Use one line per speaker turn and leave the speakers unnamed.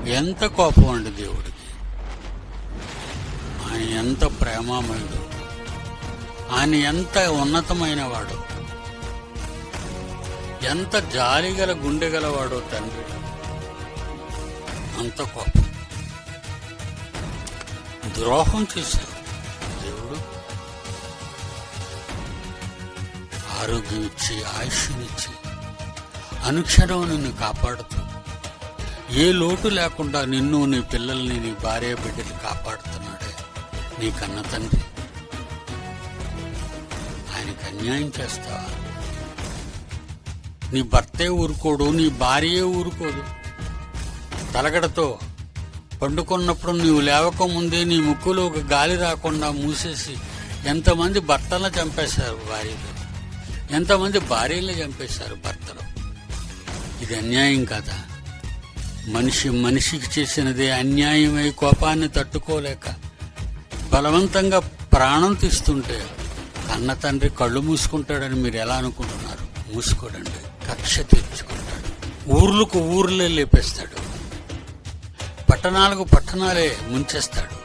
ఎంత కోపం అండి దేవుడికి. ఆయన ఎంత ప్రేమామయుడు, ఆయన ఎంత ఉన్నతమైన వాడు, ఎంత జాలిగల గుండెగలవాడో తండ్రి. అంత కోపం. ద్రోహం చేశావు దేవుడు. ఆరోగ్యం ఇచ్చి, ఆయుష్నిచ్చి, అనుక్షణం నిన్ను కాపాడుతూ, ఏ లోటు లేకుండా నిన్ను, నీ పిల్లల్ని, నీ భార్య బిడ్డలు కాపాడుతున్నాడే నీ కన్న తండ్రి. ఆయనకి అన్యాయం చేస్తావా? నీ భర్తే ఊరుకోడు, నీ భార్యే ఊరుకోదు. తలగడతో పండుకున్నప్పుడు నీవు లేవకముందే నీ ముక్కులో ఒక గాలి రాకుండా మూసేసి ఎంతమంది భర్తలను చంపేశారు భార్యలు, ఎంతమంది భార్యలను చంపేశారు భర్తలు. ఇది అన్యాయం కాదా? మనిషికి చేసినదే అన్యాయమై కోపాన్ని తట్టుకోలేక బలవంతంగా ప్రాణం తీస్తుంటే కన్న తండ్రి కళ్ళు మూసుకుంటాడని మీరు ఎలా అనుకుంటున్నారు? మూసుకోడండి. కక్ష తీర్చుకుంటాడు. ఊర్లకు ఊర్లే లేపేస్తాడు. పట్టణాలకు పట్టణాలే ముంచేస్తాడు.